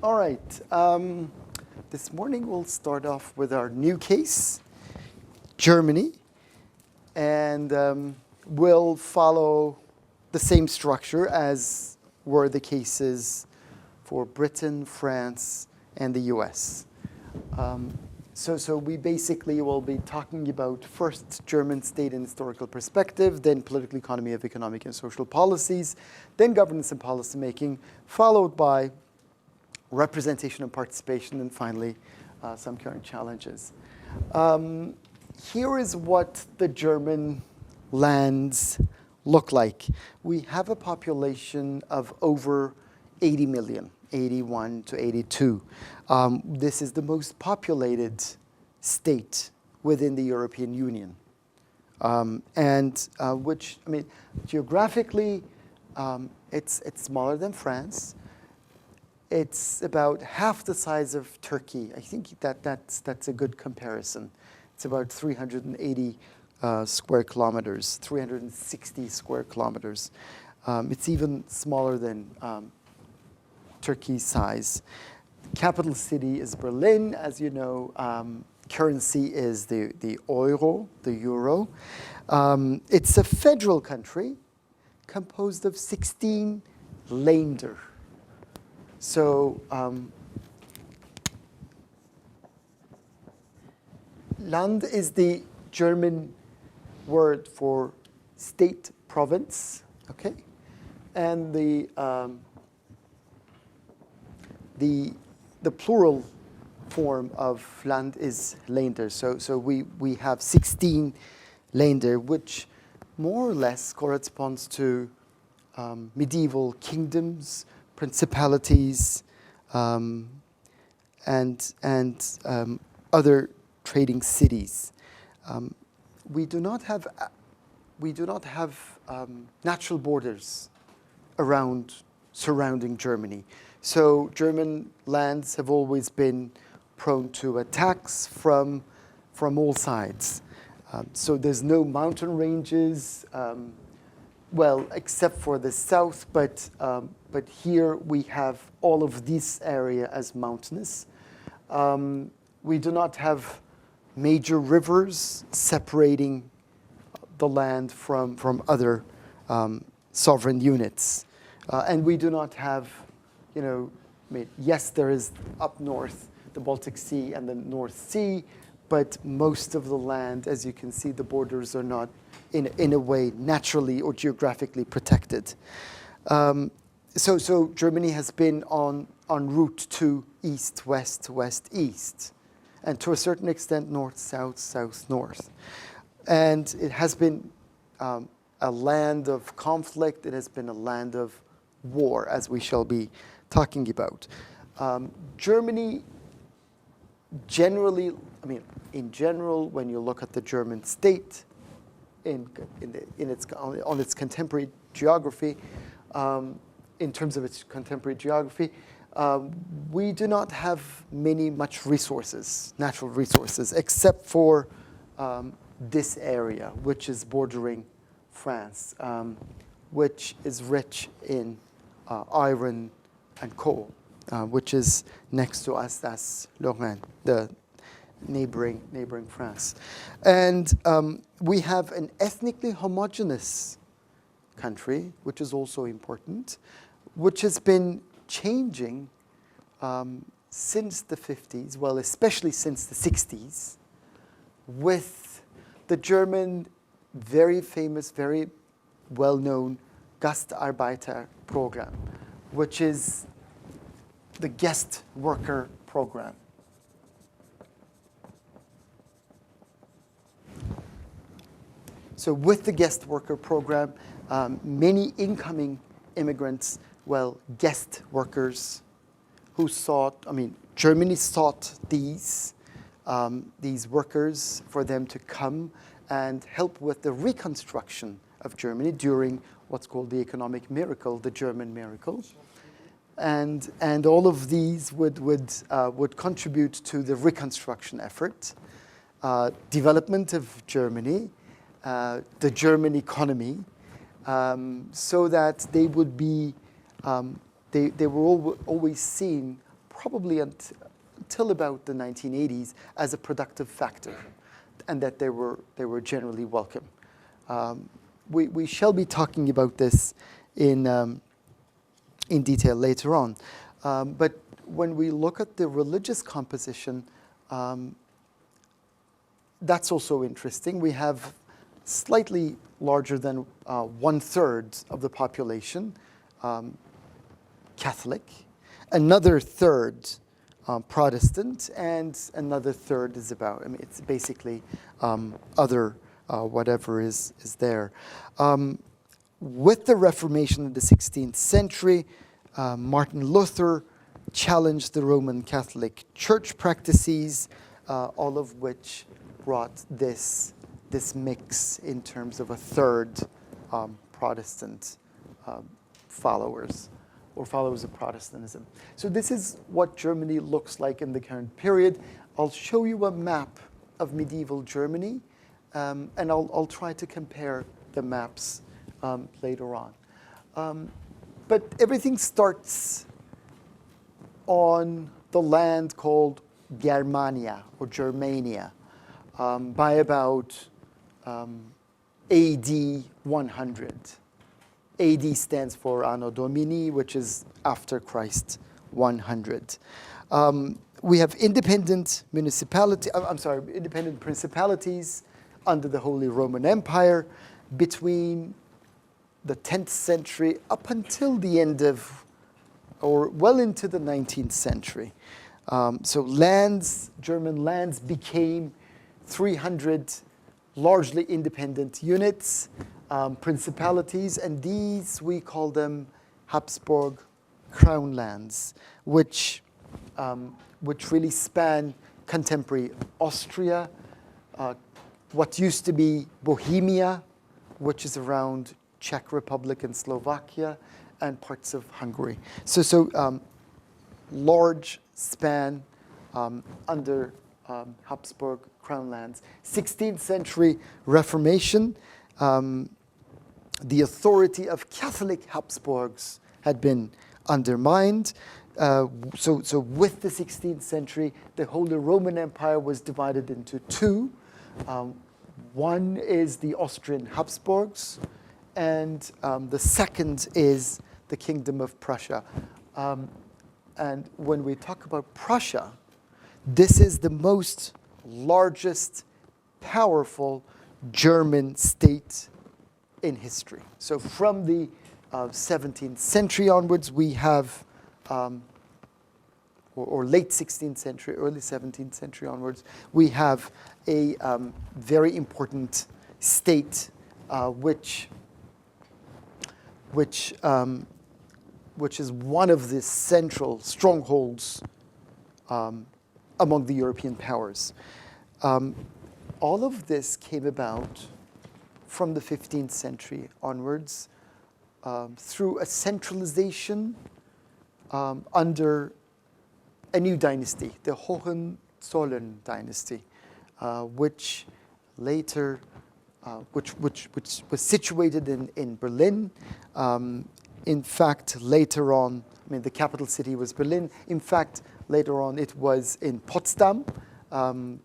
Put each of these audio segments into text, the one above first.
All right. This morning we'll start off with our new case, Germany, and we'll follow the same structure as were the cases for Britain, France, and the US. So we basically will be talking about first German state and historical perspective, then political economy of economic and social policies, then governance and policy making, followed by representation and participation, and finally, some current challenges. Here is what the German lands look like. We have a population of over 80 million, 81 to 82. This is the most populated state within the European Union. Geographically, it's smaller than France. It's about half the size of Turkey. I think that's a good comparison. It's about 380 square kilometers, 360 square kilometers. It's even smaller than Turkey's size. The capital city is Berlin, as you know. Currency is the euro. It's a federal country composed of 16 Länder. So Land is the German word for state, province, okay? And the plural form of Land is Länder. So we have 16 Länder, which more or less corresponds to medieval kingdoms, principalities, and other trading cities. We do not have natural borders surrounding Germany. So German lands have always been prone to attacks from all sides. So there's no mountain ranges, well, except for the south, but here we have all of this area as mountainous. We do not have major rivers separating the land from other sovereign units. And we do not have, yes, there is up north the Baltic Sea and the North Sea, but most of the land, as you can see, the borders are not in a way naturally or geographically protected. So Germany has been on route to east, west, west, east, and to a certain extent north, south, south, north. And it has been a land of conflict. It has been a land of war, as we shall be talking about. Germany generally, in general, when you look at the German state on its contemporary geography, in terms of its contemporary geography, we do not have much resources, natural resources, except for this area, which is bordering France, which is rich in iron and coal, which is next to us, that's Lorraine, the neighboring France. And we have an ethnically homogeneous country, which is also important, which has been changing since the 50s, well, especially since the 60s, with the German very famous, very well-known Gastarbeiter program, which is the guest worker program. So with the guest worker program, many incoming immigrants, guest workers who Germany sought these workers for them to come and help with the reconstruction of Germany during what's called the economic miracle, the German miracle. And all of these would contribute to the reconstruction effort, development of Germany, the German economy, so that they would be, they were always seen probably until about the 1980s as a productive factor, and that they were generally welcome. We shall be talking about this in detail later on. But when we look at the religious composition, that's also interesting. We have slightly larger than 1/3 of the population Catholic, another third Protestant, and another third is about, I mean, it's basically other whatever is there. With the Reformation in the 16th century, Martin Luther challenged the Roman Catholic Church practices, all of which brought this mix in terms of a third Protestant followers, or followers of Protestantism. So this is what Germany looks like in the current period. I'll show you a map of medieval Germany, and I'll try to compare the maps later on. But everything starts on the land called Germania, or Germania, by about AD 100. AD stands for Anno Domini, which is after Christ 100. We have independent independent principalities under the Holy Roman Empire between the 10th century up until the end of, or well into the 19th century. So German lands became 300 largely independent units, principalities, and these, we call them Habsburg crown lands, which really span contemporary Austria, what used to be Bohemia, which is around Czech Republic and Slovakia, and parts of Hungary. So large span under Habsburg crown lands. 16th century Reformation, the authority of Catholic Habsburgs had been undermined. So with the 16th century, the Holy Roman Empire was divided into two. One is the Austrian Habsburgs, and the second is the Kingdom of Prussia. And when we talk about Prussia, this is the most largest, powerful German state in history. So from the 17th century onwards, we have, or late 16th century, early 17th century onwards, we have a very important state which is one of the central strongholds among the European powers. All of this came about from the 15th century onwards through a centralization under a new dynasty, the Hohenzollern dynasty, which later, which was situated in Berlin. In fact, later on, I mean, the capital city was Berlin. In fact, later on, it was in Potsdam.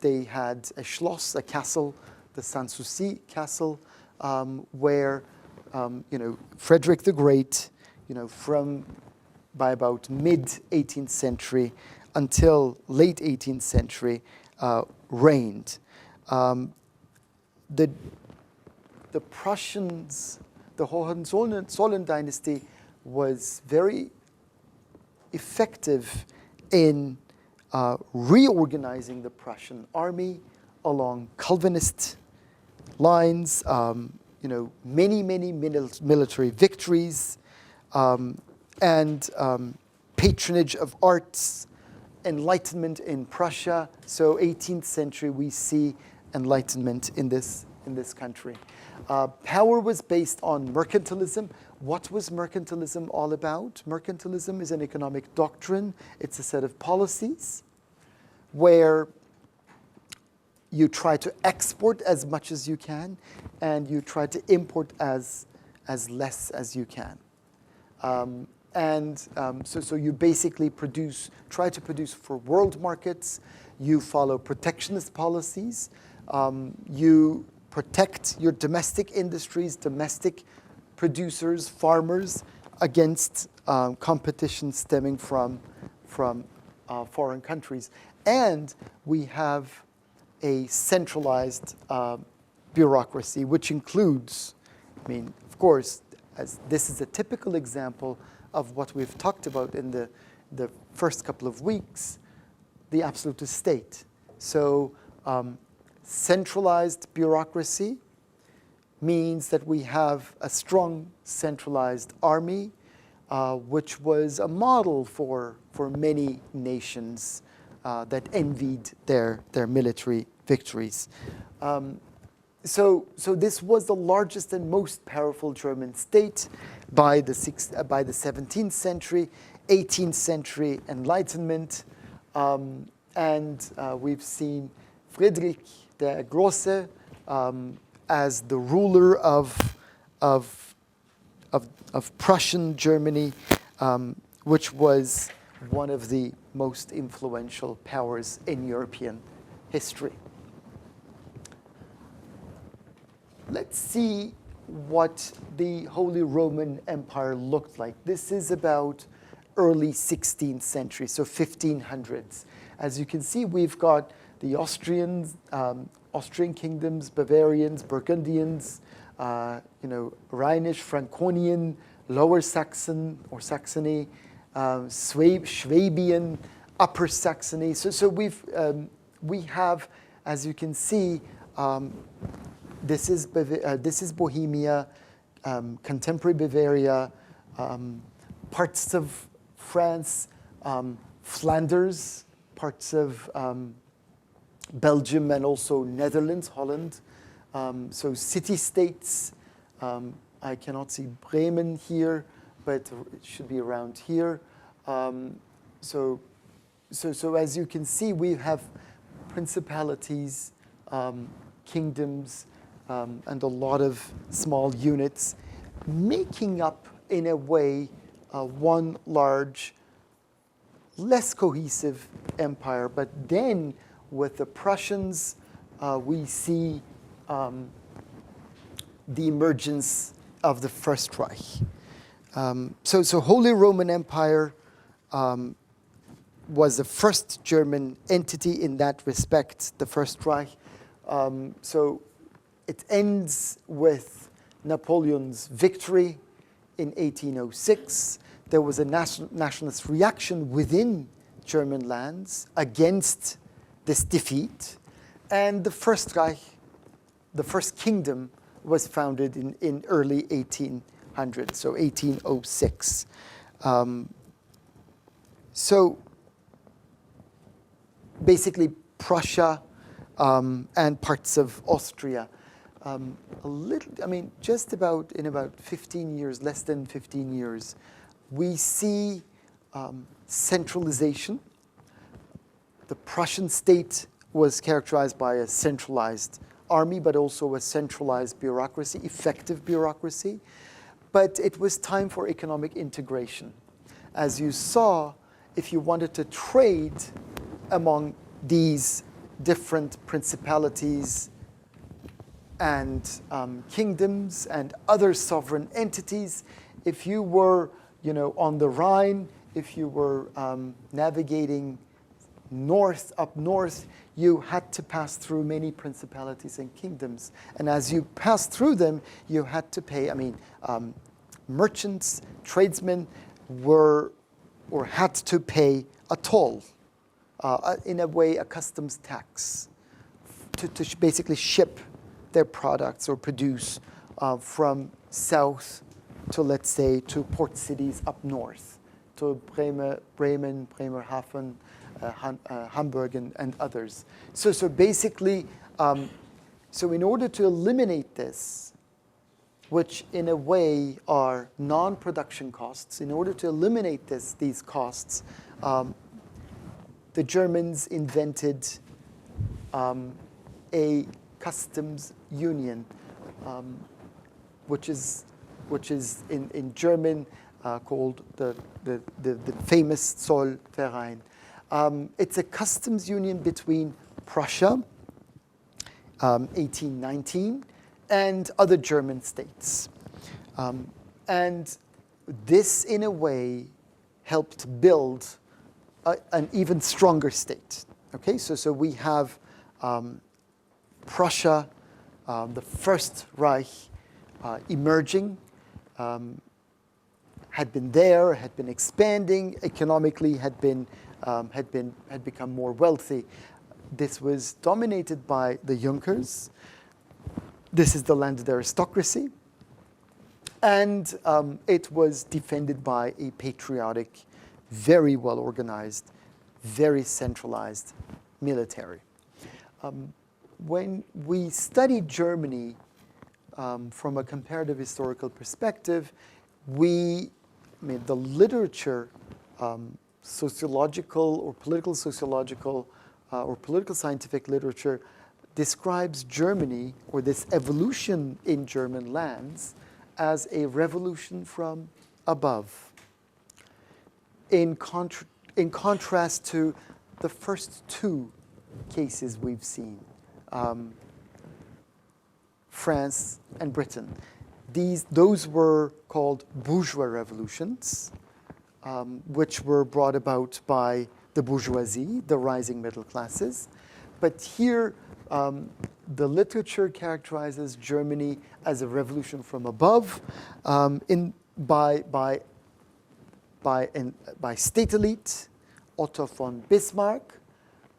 They had a Schloss, a castle, the Sanssouci castle, where Frederick the Great, by about mid-18th century until late 18th century, reigned. The Prussians, the Hohenzollern dynasty, was very effective in reorganizing the Prussian army along Calvinist lines, many military victories, and patronage of arts, enlightenment in Prussia. So 18th century, we see enlightenment in this country. Power was based on mercantilism. What was mercantilism all about? Mercantilism is an economic doctrine. It's a set of policies where you try to export as much as you can, and you try to import as less as you can. so you basically try to produce for world markets. You follow protectionist policies. You protect your domestic industries, domestic producers, farmers against competition stemming from foreign countries. And we have a centralized bureaucracy, which includes, I mean, of course, as this is a typical example of what we've talked about in the first couple of weeks, the absolutist state. So centralized bureaucracy means that we have a strong centralized army, which was a model for many nations that envied their military victories. So this was the largest and most powerful German state by the 17th century, 18th century Enlightenment. And we've seen Friedrich der Große as the ruler of Prussian Germany, which was one of the most influential powers in European history. Let's see what the Holy Roman Empire looked like. This is about early 16th century, so 1500s. As you can see, we've got the Austrians, Austrian kingdoms, Bavarians, Burgundians, Rhinish, Franconian, Lower Saxon or Saxony, Swabian, Upper Saxony. So we have, as you can see, this is Bohemia, contemporary Bavaria, parts of France, Flanders, parts of Belgium, and also Netherlands, Holland. So city-states. I cannot see Bremen here, but it should be around here. So as you can see, we have principalities, kingdoms, and a lot of small units, making up, in a way, one large, less cohesive empire. But then, with the Prussians, we see the emergence of the First Reich. So Holy Roman Empire was the first German entity in that respect, the First Reich. So it ends with Napoleon's victory in 1806. There was a nationalist reaction within German lands against this defeat. And the First Reich, the First Kingdom, was founded in early 1800, so 1806. So basically Prussia and parts of Austria. Just about in about 15 years, less than 15 years, we see centralization. The Prussian state was characterized by a centralized army, but also a centralized bureaucracy, effective bureaucracy. But it was time for economic integration. As you saw, if you wanted to trade among these different principalities and kingdoms and other sovereign entities, if you were on the Rhine, if you were navigating up north, you had to pass through many principalities and kingdoms. And as you passed through them, you had to pay, merchants, tradesmen had to pay a toll, in a way, a customs tax, to basically ship their products or produce from south to, let's say, to port cities up north, to Bremen, Bremerhaven, Hamburg, and others. So basically, in order to eliminate this, which in a way are non-production costs, in order to eliminate these costs, the Germans invented a customs union, which is in German called the famous Zollverein. It's a customs union between Prussia, 1819, and other German states. And this, in a way, helped build an even stronger state. Okay, so we have Prussia, the First Reich, emerging, had been there, had been expanding economically, had become more wealthy. This was dominated by the Junkers. This is the landed aristocracy. And it was defended by a patriotic, very well organized, very centralized military. When we study Germany from a comparative historical perspective, the literature, sociological or political sociological or political scientific literature describes Germany, or this evolution in German lands, as a revolution from above, in contrast to the first two cases we've seen, France and Britain. Those were called bourgeois revolutions, which were brought about by the bourgeoisie, the rising middle classes. But here, the literature characterizes Germany as a revolution from above, by state elite, Otto von Bismarck,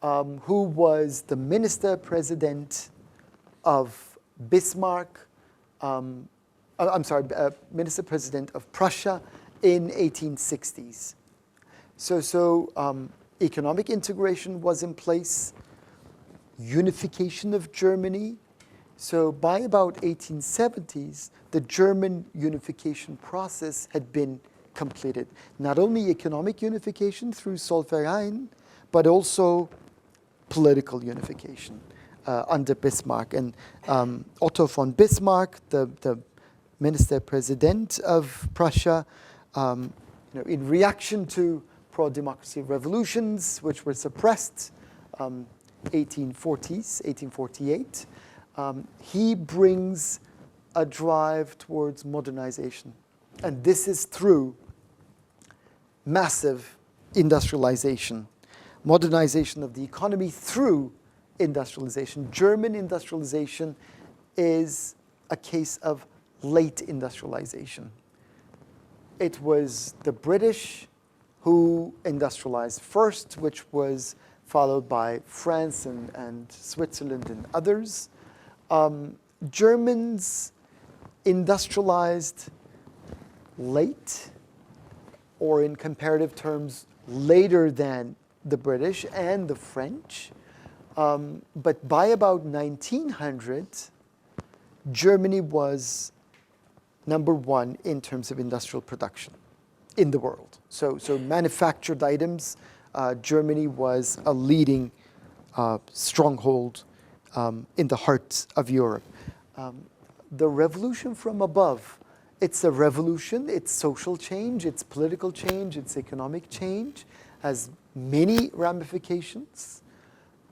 who was the minister-president of Bismarck, minister-president of Prussia in 1860s. So economic integration was in place, unification of Germany. So by about 1870s, the German unification process had been completed. Not only economic unification through Zollverein, but also political unification under Bismarck. And Otto von Bismarck, the minister-president of Prussia, in reaction to pro-democracy revolutions, which were suppressed, 1848, he brings a drive towards modernization. And this is through massive industrialization, modernization of the economy through industrialization. German industrialization is a case of late industrialization. It was the British who industrialized first, which was followed by France and Switzerland and others. Germans industrialized late, or in comparative terms, later than the British and the French. But by about 1900, Germany was number one in terms of industrial production in the world. So manufactured items, Germany was a leading stronghold in the heart of Europe. The revolution from above, it's a revolution, it's social change, it's political change, it's economic change, has many ramifications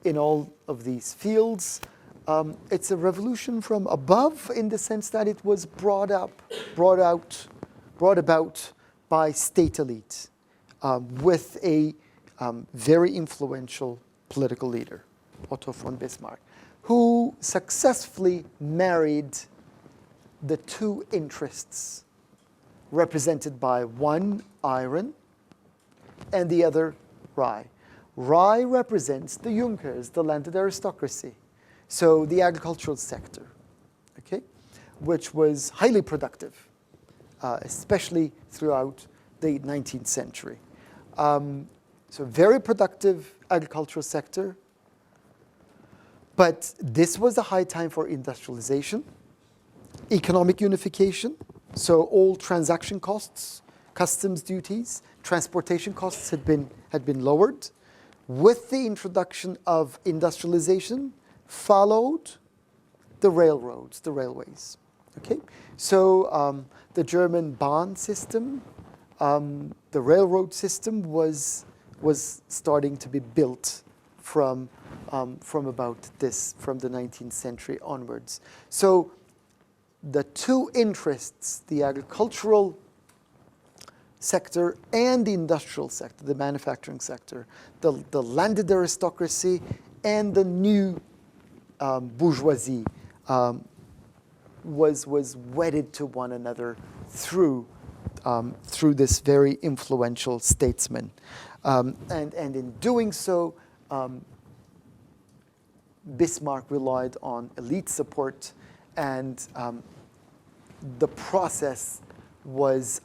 in all of these fields. It's a revolution from above in the sense that it was brought about by state elite with a very influential political leader, Otto von Bismarck, who successfully married the two interests represented by one, iron, and the other, rye. Rye represents the Junkers, the landed aristocracy. So the agricultural sector, okay, which was highly productive, especially throughout the 19th century. So very productive agricultural sector. But this was a high time for industrialization, economic unification. So all transaction costs, customs duties, transportation costs had been lowered. With the introduction of industrialization, followed the railroads, the railways. Okay, so the German Bahn system The railroad system was starting to be built from the 19th century onwards. So the two interests, the agricultural sector and the industrial sector, the manufacturing sector, the landed aristocracy and the new bourgeoisie was wedded to one another through this very influential statesman. And in doing so, Bismarck relied on elite support, and the process was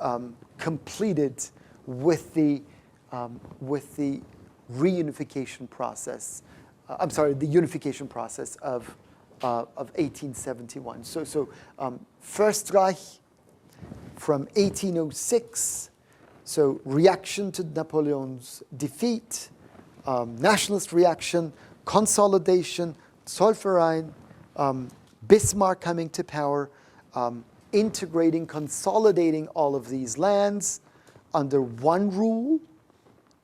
completed with the reunification process. The unification process of 1871. So First Reich from 1806. So reaction to Napoleon's defeat, nationalist reaction, consolidation, Zollverein, Bismarck coming to power, integrating, consolidating all of these lands under one rule.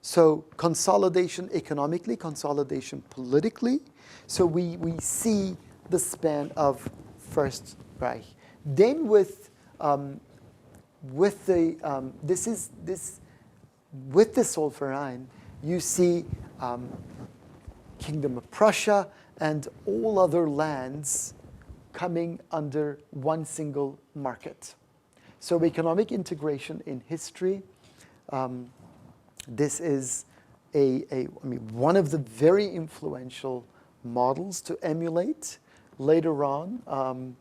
So consolidation economically, consolidation politically. So we see the span of First Reich. Then with the Zollverein, you see Kingdom of Prussia and all other lands coming under one single market. So economic integration in history, this is one of the very influential models to emulate later on,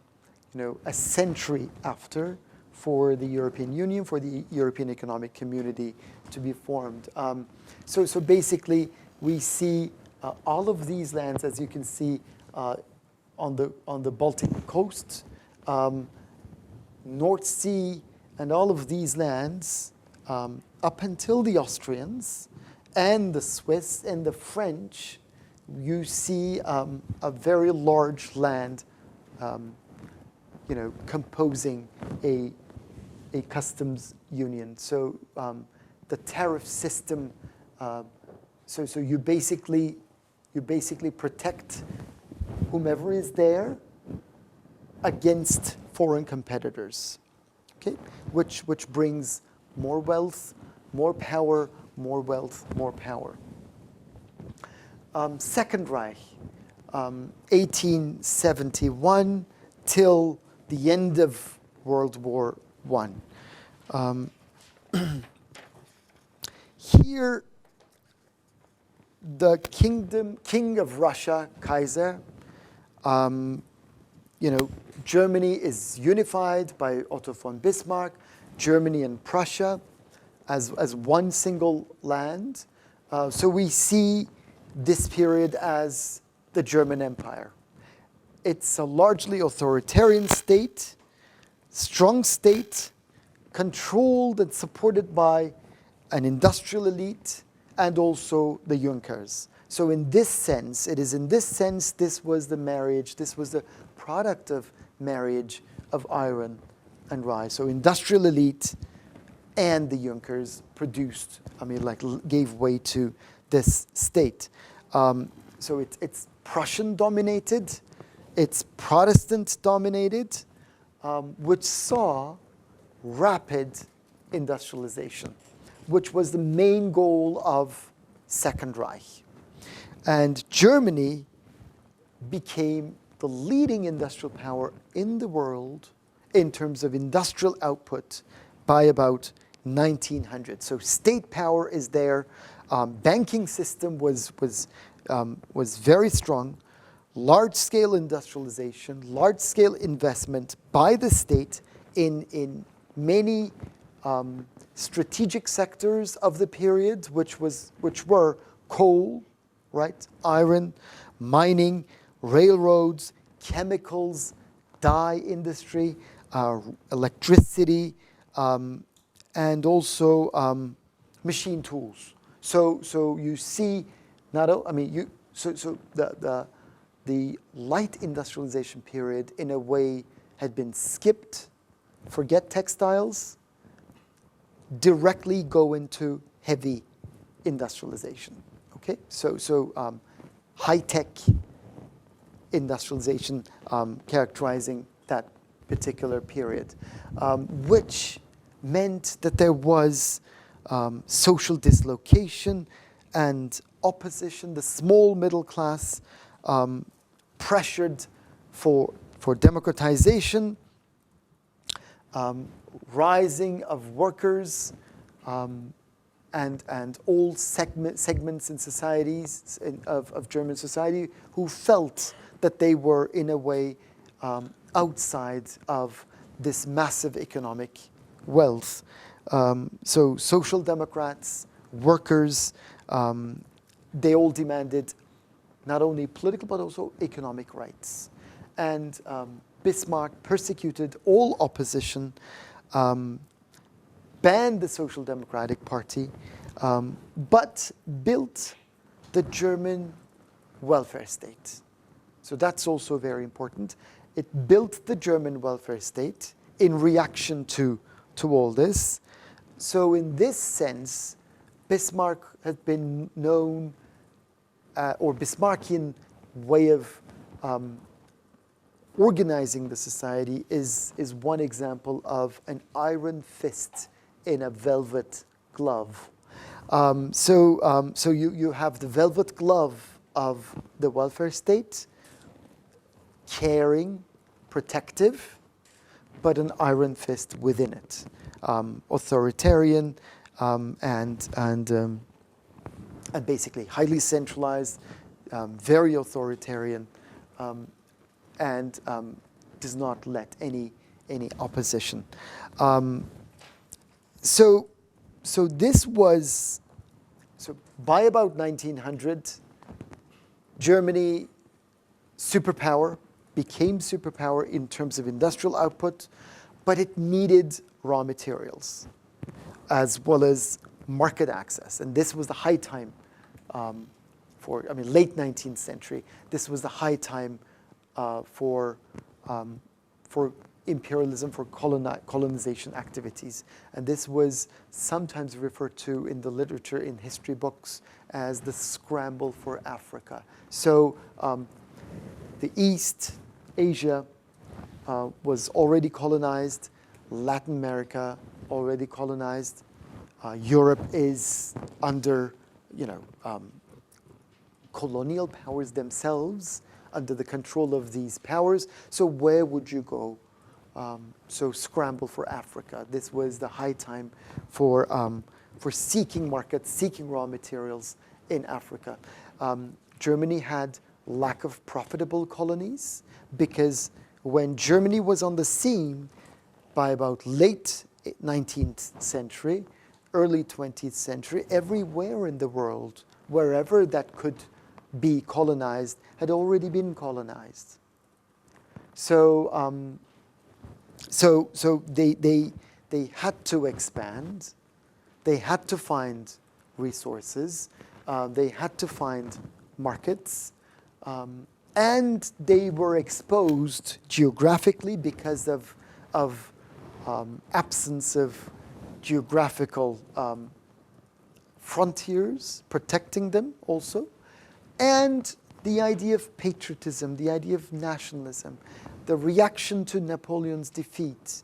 a century after, for the European Union, for the European Economic Community to be formed. So basically, we see all of these lands, as you can see, on the Baltic coast, North Sea, and all of these lands, up until the Austrians and the Swiss and the French, you see a very large land, composing a customs union. So the tariff system. So you basically protect whomever is there against foreign competitors. Okay, which brings more wealth, more power, more wealth, more power. Second Reich, 1871 till the end of World War I. Here, the king of Russia, Kaiser, Germany is unified by Otto von Bismarck, Germany and Prussia as one single land. So we see this period as the German Empire. It's a largely authoritarian state, strong state, controlled and supported by an industrial elite and also the Junkers. So in this sense, this was the marriage, this was the product of marriage of iron and rye. So industrial elite and the Junkers gave way to this state. So it's Prussian dominated, it's Protestant dominated, which saw rapid industrialization, which was the main goal of Second Reich. And Germany became the leading industrial power in the world in terms of industrial output by about 1900. So state power is there. Banking system was very strong. Large-scale industrialization, large-scale investment by the state in many strategic sectors of the period, which were coal, right, iron, mining, railroads, chemicals, dye industry, electricity, and also machine tools. So you see, the light industrialization period in a way had been skipped. Forget textiles. directly go into heavy industrialization. Okay, so high-tech industrialization characterizing that particular period, which meant that there was social dislocation and opposition. The small middle class pressured for democratization, rising of workers, and all segments in societies of German society who felt that they were in a way outside of this massive economic wealth. So social democrats, workers, they all demanded not only political but also economic rights. And Bismarck persecuted all opposition, banned the Social Democratic Party, but built the German welfare state. So that's also very important. It built the German welfare state in reaction to all this. So in this sense, Bismarck has been known, or Bismarckian way of organizing the society is one example of an iron fist in a velvet glove. So you have the velvet glove of the welfare state, caring, protective, but an iron fist within it, authoritarian and basically highly centralized, very authoritarian, and does not let any opposition. So this was, so by about 1900, Germany, superpower, became superpower in terms of industrial output, but it needed raw materials as well as market access. And this was the high time late 19th century, this was the high time for imperialism, for colonization activities. And this was sometimes referred to in the literature, in history books, as the scramble for Africa. So the East, Asia, was already colonized, Latin America already colonized, Europe is under, colonial powers themselves, under the control of these powers. So where would you go? So scramble for Africa. This was the high time for seeking markets, seeking raw materials in Africa. Germany had lack of profitable colonies because when Germany was on the scene by about late 19th century, early 20th century, everywhere in the world, wherever that could be colonized, had already been colonized. So they had to expand. They had to find resources. They had to find markets. And they were exposed geographically because of absence of geographical frontiers protecting them also. And the idea of patriotism, the idea of nationalism, the reaction to Napoleon's defeat,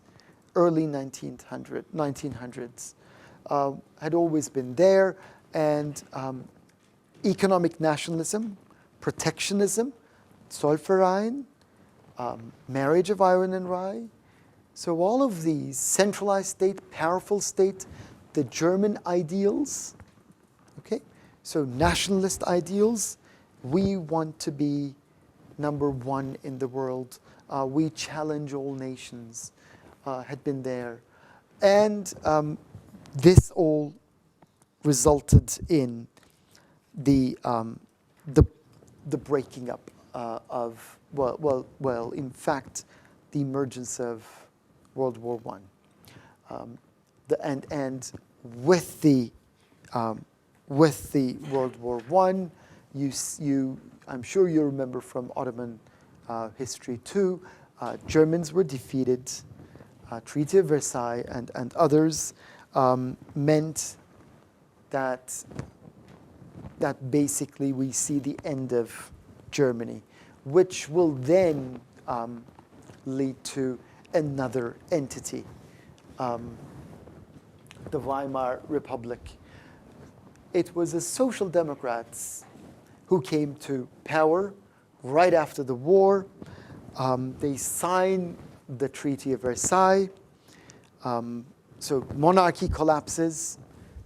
early 1900s, had always been there. And economic nationalism, protectionism, Zollverein, marriage of iron and rye. So all of these, centralized state, powerful state, the German ideals, okay? So nationalist ideals, we want to be number one in the world. We challenge all nations, had been there. And this all resulted in the breaking up of, in fact, the emergence of World War I. And with the World War I, I'm sure you remember from Ottoman history too, Germans were defeated, Treaty of Versailles and others. meant that basically we see the end of Germany, which will then lead to another entity, the Weimar Republic. It was the Social Democrats who came to power right after the war. They signed the Treaty of Versailles. So monarchy collapses,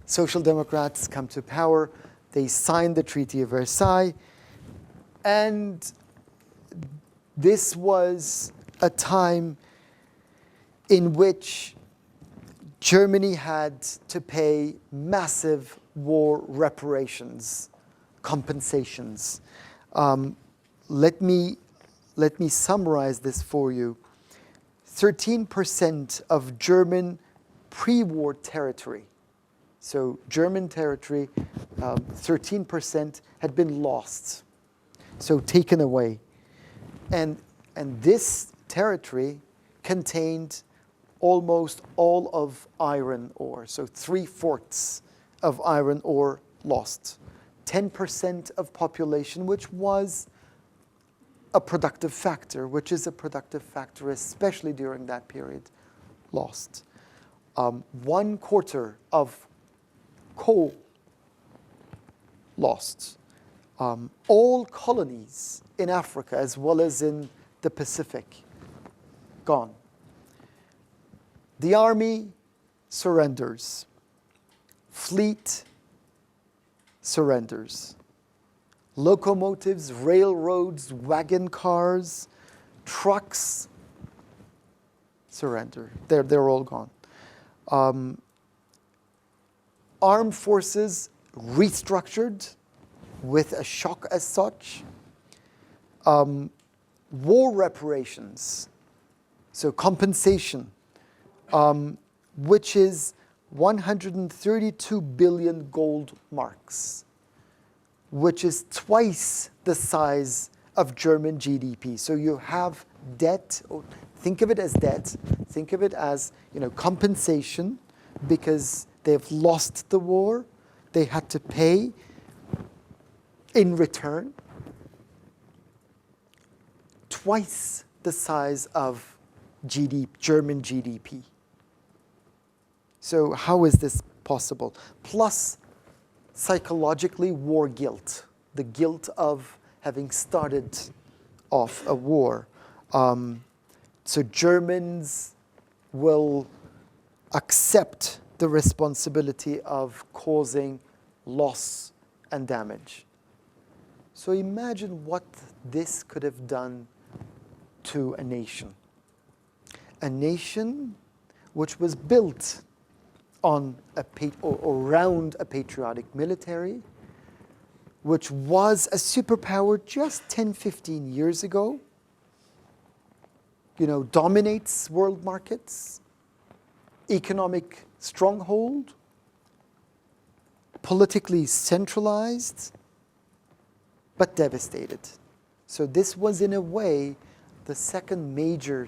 Social Democrats come to power, they signed the Treaty of Versailles, and this was a time in which Germany had to pay massive war reparations, compensations. Let me summarize this for you. 13% of German pre-war territory, so German territory, 13% had been lost, so taken away. And this territory contained almost all of iron ore, so 3/4 of iron ore lost. 10% of population, which was a productive factor, which is a productive factor, especially during that period, lost. 1/4 of coal lost. All colonies in Africa, as well as in the Pacific, gone. The army surrenders. Fleet surrenders. Locomotives, railroads, wagon cars, trucks surrender. They're all gone. Armed forces restructured with a shock as such. War reparations, so compensation, which is 132 billion gold marks, which is twice the size of German GDP. So you have debt, think of it as debt, think of it as compensation because they've lost the war, they had to pay in return. Twice the size of German GDP. So how is this possible? Plus, psychologically, war guilt, the guilt of having started off a war. So Germans will accept the responsibility of causing loss and damage. So imagine what this could have done to a nation. A nation which was built on around a patriotic military, which was a superpower just 10, 15 years ago, dominates world markets, economic stronghold, politically centralized, but devastated. So this was, in a way, the second major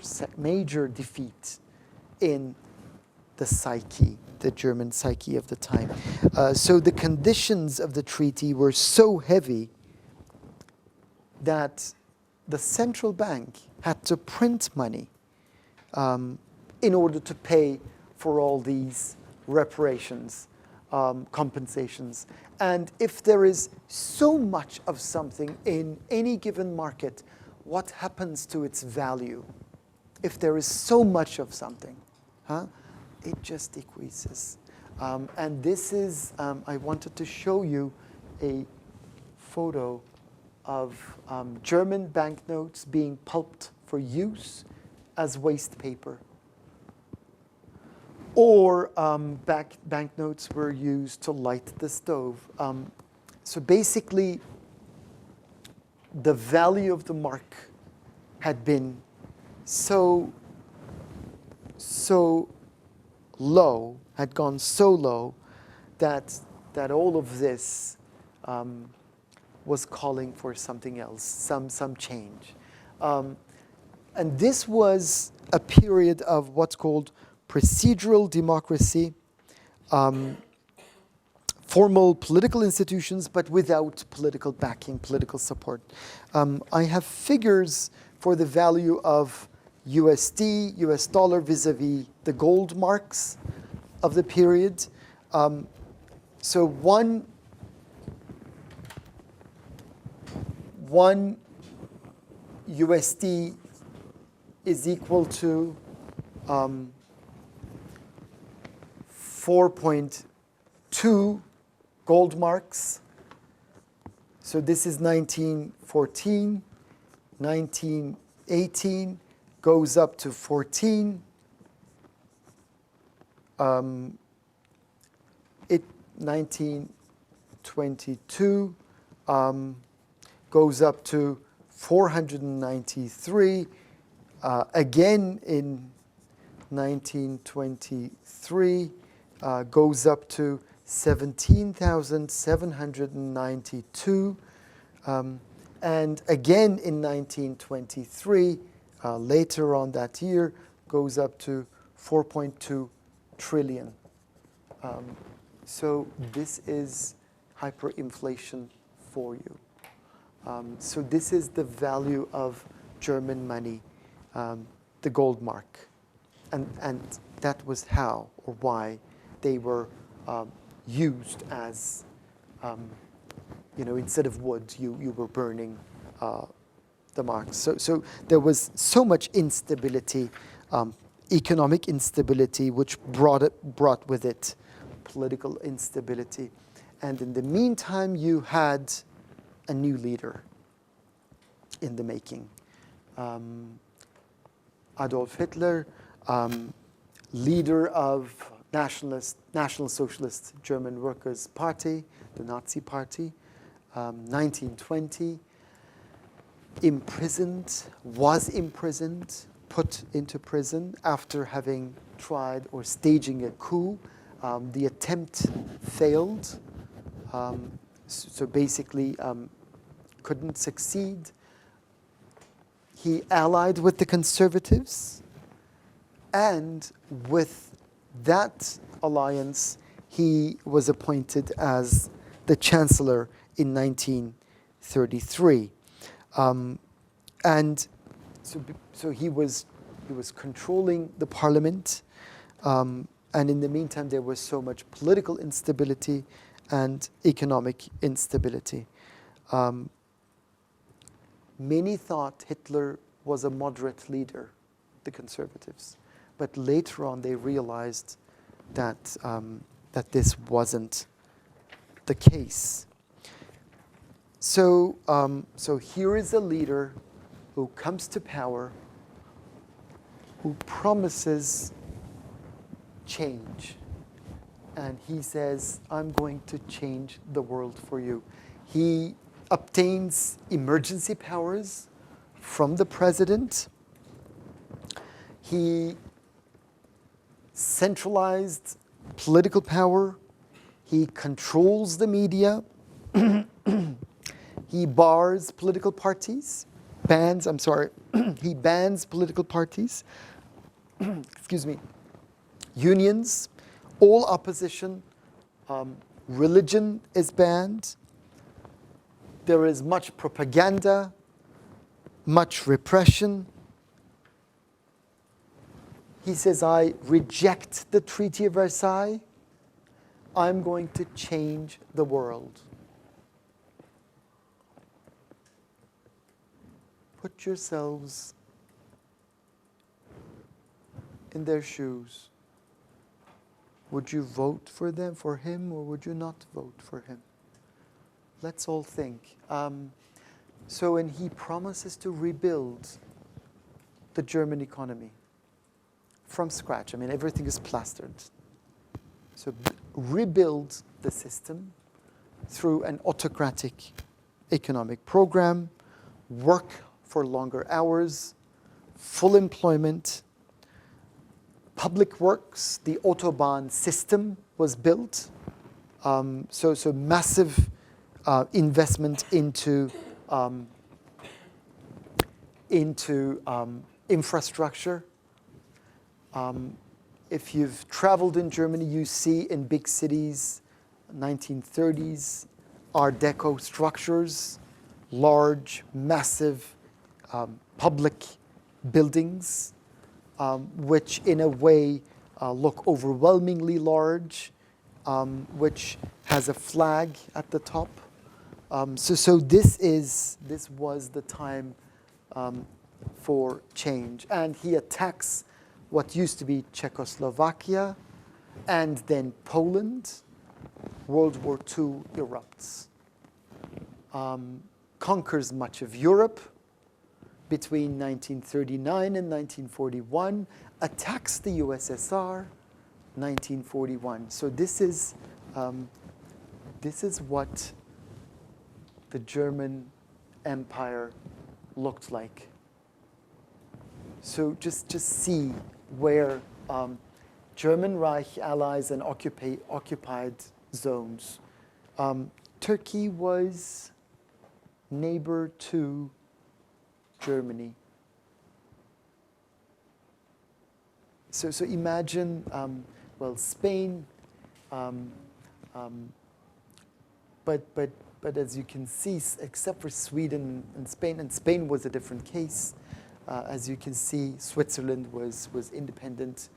defeat in the psyche, the German psyche of the time. So the conditions of the treaty were so heavy that the central bank had to print money in order to pay for all these reparations, compensations. And if there is so much of something in any given market, what happens to its value? If there is so much of something, it just decreases. And this is, I wanted to show you a photo of German banknotes being pulped for use as waste paper. Or banknotes were used to light the stove. So basically, the value of the mark had been so low, had gone so low, that all of this was calling for something else, some change. And this was a period of what's called procedural democracy, formal political institutions, but without political backing, political support. I have figures for the value of USD, US dollar, vis-a-vis the gold marks of the period. So one USD is equal to 4.2 gold marks. So this is 1914, 1918, goes up to 14. 1922 goes up to 493. Again in 1923 goes up to 17,792. And again in 1923, later on that year, goes up to 4.2 trillion. So this is hyperinflation for you. So this is the value of German money, the gold mark. And that was how or why they were used as, instead of wood, you were burning the marks. So there was so much instability, economic instability, which brought with it political instability. And in the meantime, you had a new leader in the making. Adolf Hitler, leader of National Socialist German Workers' Party, the Nazi Party, 1920, was imprisoned, put into prison after having tried or staging a coup. The attempt failed, so basically couldn't succeed. He allied with the conservatives, and with that alliance, he was appointed as the chancellor in 1933. And so he was controlling the parliament, and in the meantime, there was so much political instability and economic instability. Many thought Hitler was a moderate leader, the conservatives, but later on they realized that this wasn't the case. So here is a leader who comes to power, who promises change. And he says, I'm going to change the world for you. He obtains emergency powers from the president. He centralized political power. He controls the media. He bars political parties. He bans political parties. Excuse me. Unions, all opposition. Religion is banned. There is much propaganda, much repression. He says, I reject the Treaty of Versailles. I'm going to change the world. Put yourselves in their shoes. Would you vote for him, or would you not vote for him? Let's all think. And he promises to rebuild the German economy from scratch. I mean, everything is plastered. So rebuild the system through an autocratic economic program, work for longer hours, full employment, public works. The Autobahn system was built. So massive investment into infrastructure. if you've traveled in Germany, you see in big cities, 1930s, Art Deco structures, large, massive public buildings, which in a way look overwhelmingly large, which has a flag at the top. So this was the time for change. And he attacks what used to be Czechoslovakia and then Poland. World War II erupts. Conquers much of Europe between 1939 and 1941, attacks the USSR, 1941. So this is what the German Empire looked like. So just see where German Reich allies and occupied zones. Turkey was neighbor to Germany. So imagine, well, Spain, but as you can see, except for Sweden and Spain was a different case. As you can see, Switzerland was independent.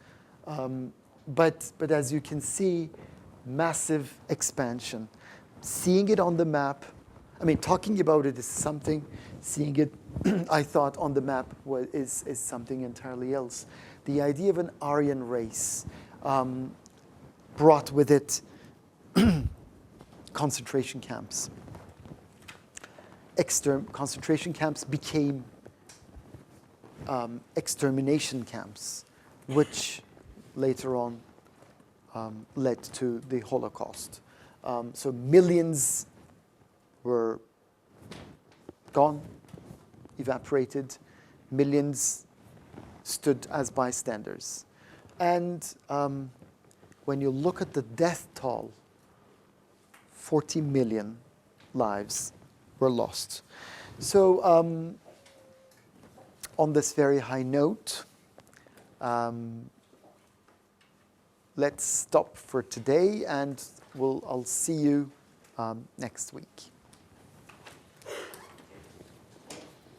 But as you can see, massive expansion. Seeing it on the map, I mean, talking about it is something. Seeing it, I thought, on the map is something entirely else. The idea of an Aryan race brought with it concentration camps. Concentration camps became extermination camps, which later on led to the Holocaust. So millions were gone, evaporated. Millions stood as bystanders. And when you look at the death toll, 40 million lives were lost. So on this very high note, let's stop for today, and I'll see you next week.